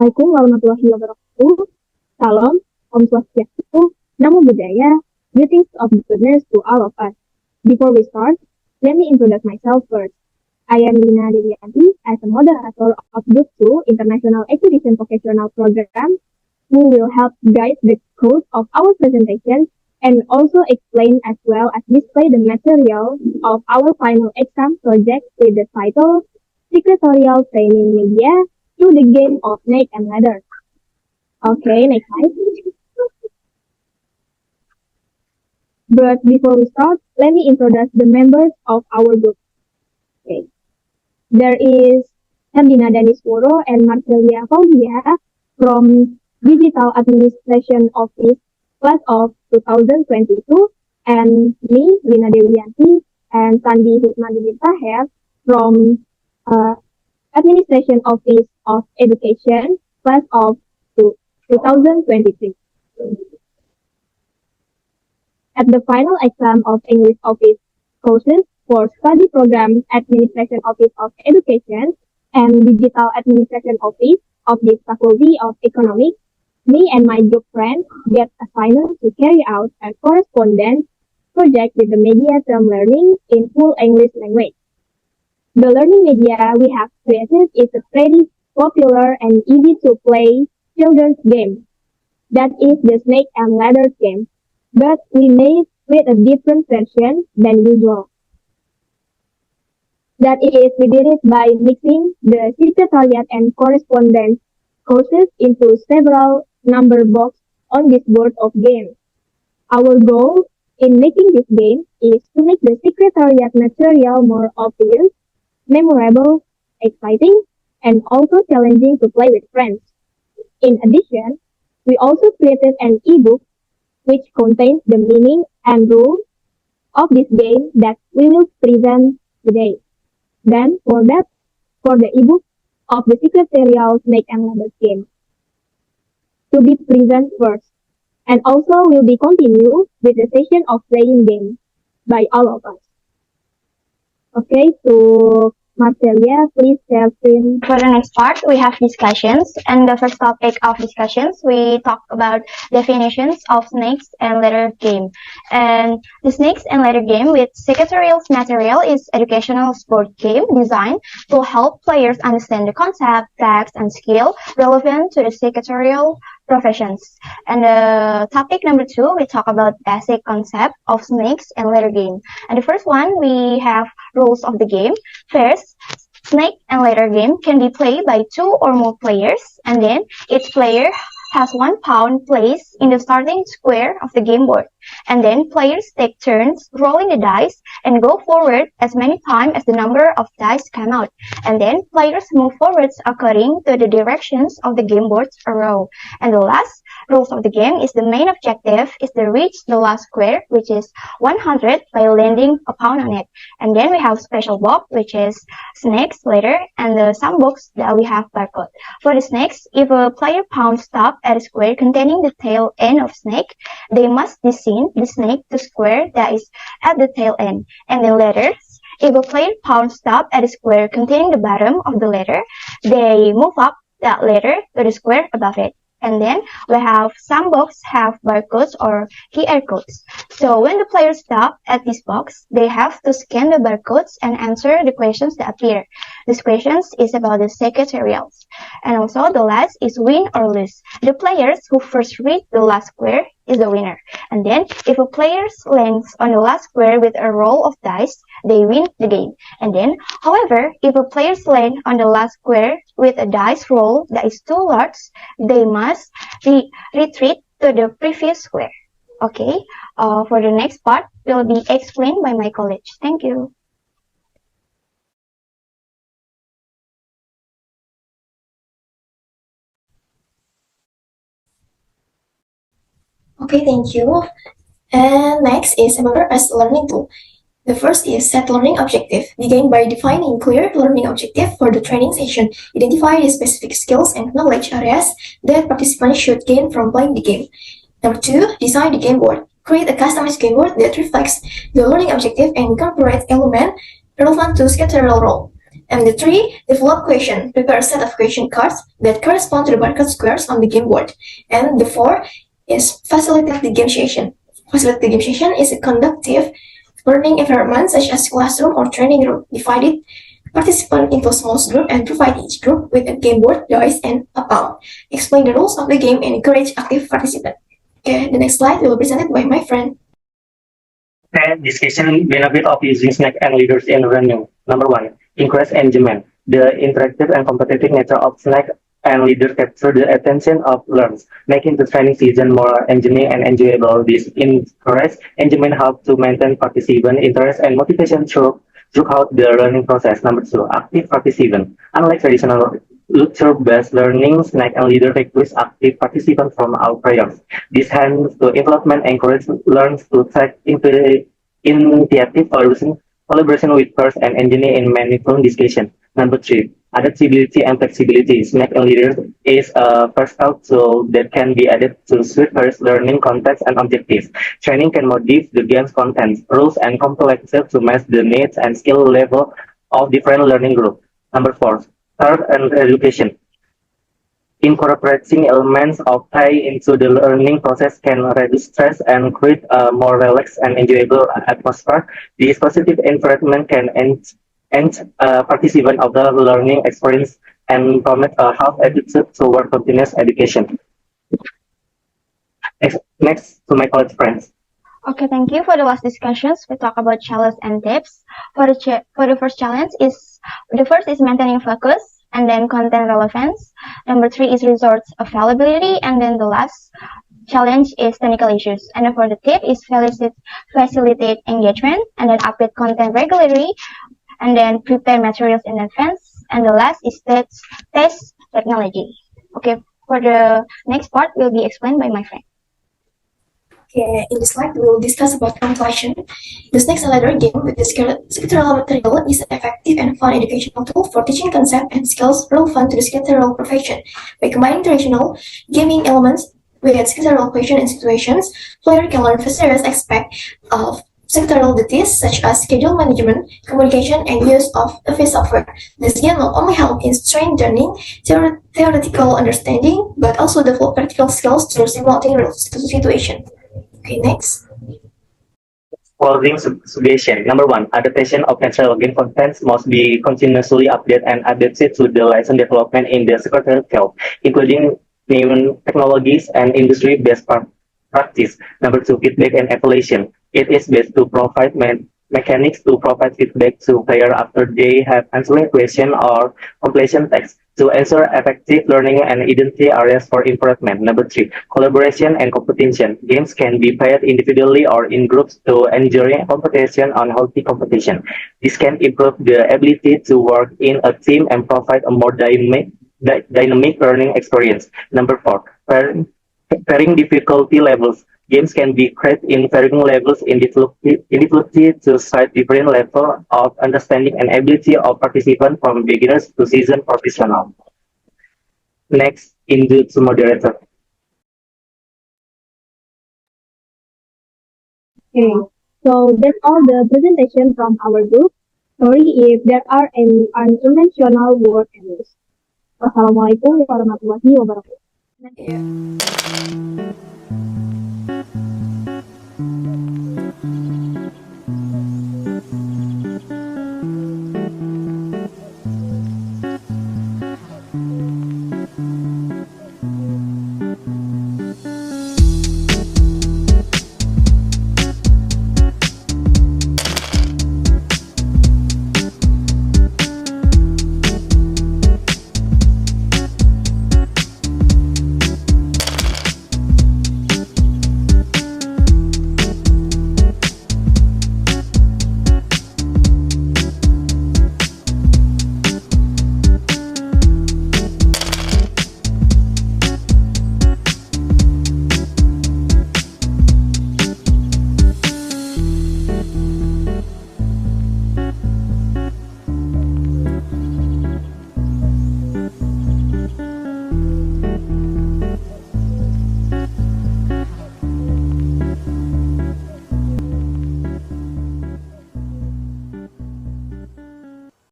Assalamualaikum warahmatullahi wabarakatuh. Salam, Om Swastiastu, Namo Buddhaya, greetings of goodness to all of us. Before we start, let me introduce myself first. I am Lina Dewi Yanti as a moderator of Group 2 International Exhibition Vocational Program, who will help guide the course of our presentation and also explain as well as display the material of our final exam project with the title Secretarial Training Media through the game of Snake and Ladder. Okay, next slide. But before we start, let me introduce the members of our group. Okay. There is Herdina Danisworo and Marcellia Fauzia from Digital Administration Office class of 2022, and me, Lina Dewi Yanti, and Hikmanudin Taher from Administration Office of Education class of 2023. At the final exam of English Office courses for study program Administration Office of Education and Digital Administration Office of the Faculty of Economics, me and my group friends get assigned to carry out a correspondence project with the media term learning in full English language. The learning media we have created is a pretty popular and easy to play children's game. That is the Snake and Ladder game, but we made with a different version than usual. That is, we did it by mixing the Secretariat and Correspondence courses into several number boxes on this board of games. Our goal in making this game is to make the Secretariat material more obvious, memorable, exciting, and also challenging to play with friends. In addition, we also created an e-book which contains the meaning and rules of this game that we will present today. Then, for the e-book of the Secretarial Snake and Ladder game to be present first, and also will be continued with the session of playing games by all of us. Okay, so Marcellia, please share screen. For the next part, we have discussions, and the first topic of discussions, we talk about definitions of snakes and ladder game. And the snakes and ladder game with Secretarial's material is educational sport game designed to help players understand the concept, text, and skill relevant to the secretarial professions. And the topic number 2, we talk about basic concept of snakes and ladder game. And the first one, we have rules of the game. First, snake and ladder game can be played by 2 or more players, and then each player has 1 pawn placed in the starting square of the game board. And then players take turns rolling the dice and go forward as many times as the number of dice come out. And then players move forwards according to the directions of the game board's arrow. And the last rules of the game is the main objective is to reach the last square, which is 100, by landing a pawn on it. And then we have special box, which is snakes, ladder, and the some box that we have barcode. For the snakes, if a player pawn stop at a square containing the tail end of snake, they must descend the snake to square that is at the tail end. And the ladders, if a player pawn stop at a square containing the bottom of the ladder, they move up that ladder to the square above it. And then we have some boxes have barcodes or QR codes. So when the players stop at this box, they have to scan the barcodes and answer the questions that appear. These questions is about the secretarials. And also the last is win or lose. The players who first read the last square is the winner. And then if a player lands on the last square with a roll of dice, they win the game. And then, however, if a player lands on the last square with a dice roll that is too large, they must retreat to the previous square. Okay, for the next part will be explained by my colleague. Thank you. Okay, thank you. And next is about as learning tool. The first is set learning objective. Begin by defining clear learning objective for the training session. Identify the specific skills and knowledge areas that participants should gain from playing the game. Number 2, design the game board. Create a customized game board that reflects the learning objective and incorporate elements relevant to secretarial role. And the 3, develop question. Prepare a set of question cards that correspond to the barcode squares on the game board. And the 4 is facilitate the game session. Facilitate the game session is a conductive learning environment such as classroom or training room. Divided participants into small groups and provide each group with a game board, dice, and a palm. Explain the rules of the game and encourage active participants. Okay, the next slide will be presented by my friend. Discussion benefit of using snack and leaders in learning. Number 1, increase engagement. The interactive and competitive nature of snack and leaders capture the attention of learners, making the training season more engaging and enjoyable. This encourages engagement help to maintain participant interest and motivation throughout the learning process. Number 2, active participant. Unlike traditional lecture-based learning, snack and leader requires active participants from our players. This helps to development encourage learners to take initiative collaboration with peers and engineer in meaningful discussion. Number 3, adaptability and flexibility. Snack and leader is a versatile tool that can be added to suit various learning contexts and objectives. Training can modify the game's content, rules, and complexity to match the needs and skill level of different learning groups. Number 4, third and education. Incorporating elements of play into the learning process can reduce stress and create a more relaxed and enjoyable atmosphere. This positive environment can enhance participant of the learning experience and promote a healthy attitude toward continuous education. Next to my college friends. Okay, thank you for the last discussions. We talk about challenges and tips. For the first challenge the first is maintaining focus, and then content relevance. Number 3 is resource availability, and then the last challenge is technical issues. And then for the tip is facilitate engagement, and then update content regularly, and then prepare materials in advance. And the last is test technology. Okay, for the next part will be explained by my friend. Okay, in this slide, we will discuss about completion. The Snakes and Ladder game with the secretarial material is an effective and fun educational tool for teaching concepts and skills relevant to the secretarial profession. By combining traditional gaming elements with secretarial questions and situations, players can learn various aspects of secretarial duties such as schedule management, communication, and use of office software. This game not only help in strength learning, theoretical understanding, but also develop practical skills through simulating real situation. Okay, next. Closing suggestion. Number 1, adaptation of natural game contents must be continuously updated and adapted to the lesson development in the secretarial field, including new technologies and industry best practice. Number 2, feedback and evaluation. It is best to provide mechanics to provide feedback to players after they have answered question or completion text to ensure effective learning and identity areas for improvement. Number 3, collaboration and competition. Games can be played individually or in groups to enjoy competition on healthy competition. This can improve the ability to work in a team and provide a more dynamic learning experience. Number 4, varying difficulty levels. Games can be created in varying levels in difficulty to cite different level of understanding and ability of participants from beginners to seasoned professional. Next, to moderator. Okay, so that's all the presentation from our group. Sorry if there are any unconventional word errors. Wassalamualaikum warahmatullahi wabarakatuh. Yeah.